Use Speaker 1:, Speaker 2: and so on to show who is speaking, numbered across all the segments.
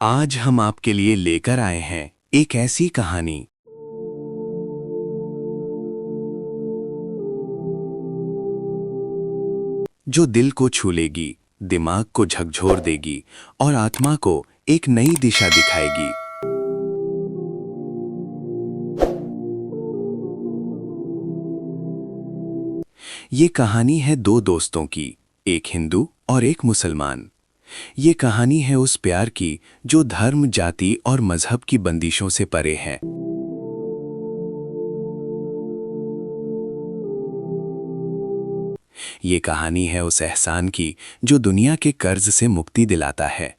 Speaker 1: आज हम आपके लिए लेकर आए हैं एक ऐसी कहानी जो दिल को छू लेगी, दिमाग को झकझोर देगी और आत्मा को एक नई दिशा दिखाएगी। ये कहानी है दो दोस्तों की, एक हिंदू और एक मुसलमान। ये कहानी है उस प्यार की जो धर्म, जाति और मजहब की बंदिशों से परे है। ये कहानी है उस एहसान की जो दुनिया के कर्ज से मुक्ति दिलाता है।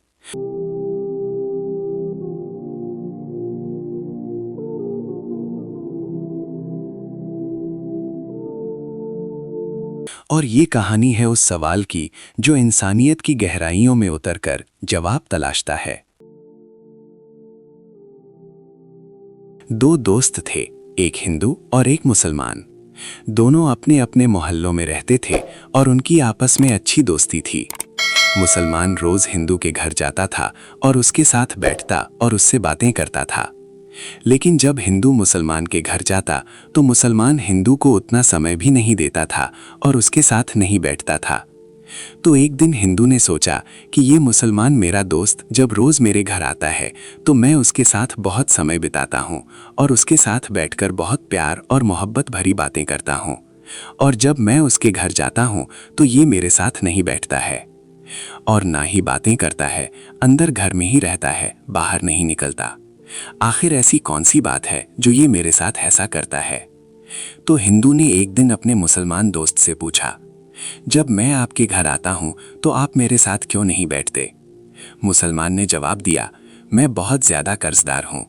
Speaker 1: और ये कहानी है उस सवाल की जो इंसानियत की गहराइयों में उतरकर जवाब तलाशता है। दो दोस्त थे, एक हिंदू और एक मुसलमान। दोनों अपने अपने मोहल्लों में रहते थे और उनकी आपस में अच्छी दोस्ती थी। मुसलमान रोज हिंदू के घर जाता था और उसके साथ बैठता और उससे बातें करता था। लेकिन जब हिंदू मुसलमान के घर जाता तो मुसलमान हिंदू को उतना समय भी नहीं देता था और उसके साथ नहीं बैठता था। तो एक दिन हिंदू ने सोचा कि ये मुसलमान मेरा दोस्त जब रोज मेरे घर आता है तो मैं उसके साथ बहुत समय बिताता हूँ और उसके साथ बैठकर बहुत प्यार और मोहब्बत भरी बातें करता हूँ, और जब मैं उसके घर जाता हूँ तो ये मेरे साथ नहीं बैठता है और ना ही बातें करता है, अंदर घर में ही रहता है, बाहर नहीं निकलता। आखिर ऐसी कौन सी बात है जो ये मेरे साथ ऐसा करता है? तो हिंदू ने एक दिन अपने मुसलमान दोस्त से पूछा, जब मैं आपके घर आता हूं तो आप मेरे साथ क्यों नहीं बैठते? मुसलमान ने जवाब दिया, मैं बहुत ज्यादा कर्जदार हूं।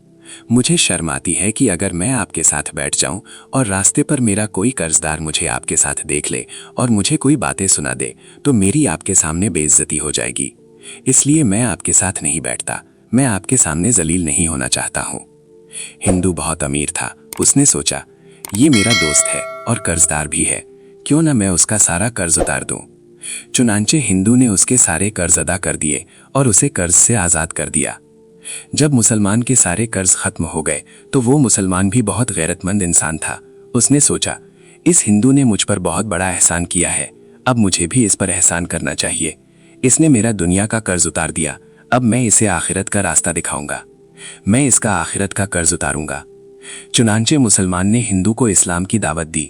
Speaker 1: मुझे शर्म आती है कि अगर मैं आपके साथ बैठ जाऊं और रास्ते पर मेरा कोई कर्जदार मुझे आपके साथ देख ले और मुझे कोई बातें सुना दे तो मेरी आपके सामने बेइज्जती हो जाएगी। इसलिए मैं आपके साथ नहीं बैठता। मैं आपके सामने जलील नहीं होना चाहता हूँ। हिंदू बहुत अमीर था। उसने सोचा, ये मेरा दोस्त है और कर्जदार भी है, क्यों ना मैं उसका सारा कर्ज उतार दूं। चुनांचे हिंदू ने उसके सारे कर्ज अदा कर दिए और उसे कर्ज से आज़ाद कर दिया। जब मुसलमान के सारे कर्ज खत्म हो गए तो वो मुसलमान भी बहुत गैरतमंद इंसान था। उसने सोचा, इस हिंदू ने मुझ पर बहुत बड़ा एहसान किया है, अब मुझे भी इस पर एहसान करना चाहिए। इसने मेरा दुनिया का कर्ज उतार दिया, अब मैं इसे आखिरत का रास्ता दिखाऊंगा। मैं इसका आखिरत का कर्ज उतारूंगा। चुनांचे मुसलमान ने हिंदू को इस्लाम की दावत दी।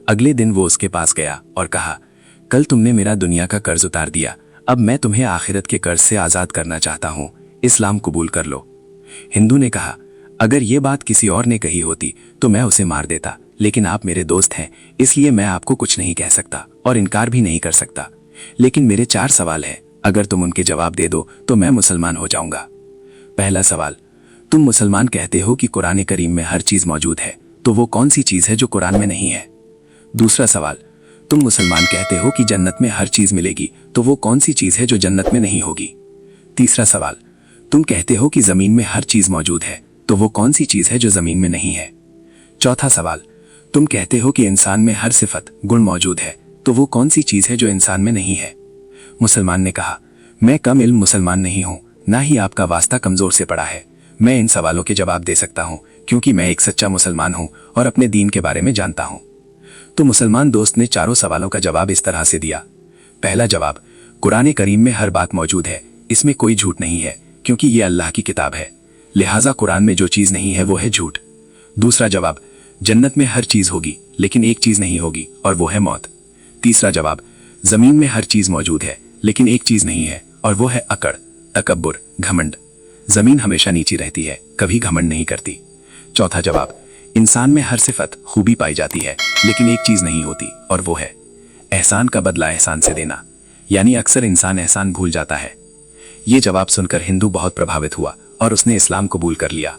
Speaker 1: अगले दिन वो उसके पास गया और कहा, कल तुमने मेरा दुनिया का कर्ज उतार दिया, अब मैं तुम्हें आखिरत के कर्ज से आज़ाद करना चाहता हूँ, इस्लाम कबूल कर लो। हिंदू ने कहा, अगर ये बात किसी और ने कही होती तो मैं उसे मार देता, लेकिन आप मेरे दोस्त हैं, इसलिए मैं आपको कुछ नहीं कह सकता और इनकार भी नहीं कर सकता। लेकिन मेरे 4 सवाल हैं, अगर तुम उनके जवाब दे दो तो मैं मुसलमान हो जाऊंगा। पहला सवाल, तुम मुसलमान कहते हो कि कुरान करीम में हर चीज मौजूद है, तो वो कौन सी चीज है जो कुरान में नहीं है? दूसरा सवाल, तुम मुसलमान कहते हो कि जन्नत में हर चीज मिलेगी, तो वो कौन सी चीज है जो जन्नत में नहीं होगी? तीसरा सवाल, तुम कहते हो कि जमीन में हर चीज मौजूद है, तो वो कौन सी चीज है जो जमीन में नहीं है? चौथा सवाल, तुम कहते हो कि इंसान में हर सिफत, गुण मौजूद है, तो वो कौन सी चीज है जो इंसान में नहीं है? मुसलमान ने कहा, मैं कम इल्म मुसलमान नहीं हूँ, ना ही आपका वास्ता कमजोर से पड़ा है। मैं इन सवालों के जवाब दे सकता हूँ क्योंकि मैं एक सच्चा मुसलमान हूँ और अपने दीन के बारे में जानता हूँ। तो मुसलमान दोस्त ने चारों सवालों का जवाब इस तरह से दिया। पहला जवाब, कुरान करीम में हर बात मौजूद है, इसमें कोई झूठ नहीं है क्योंकि ये अल्लाह की किताब है, लिहाजा कुरान में जो चीज नहीं है वो है झूठ। दूसरा जवाब, जन्नत में हर चीज होगी लेकिन एक चीज नहीं होगी और वो है मौत। तीसरा जवाब, जमीन में हर चीज मौजूद है लेकिन एक चीज नहीं है और वो है अकड़, तकब्बुर, घमंड। जमीन हमेशा नीची रहती है, कभी घमंड नहीं करती। चौथा जवाब, इंसान में हर सिफत, खूबी पाई जाती है लेकिन एक चीज नहीं होती और वो है एहसान का बदला एहसान से देना, यानी अक्सर इंसान एहसान भूल जाता है। ये जवाब सुनकर हिंदू बहुत प्रभावित हुआ और उसने इस्लाम कबूल कर लिया।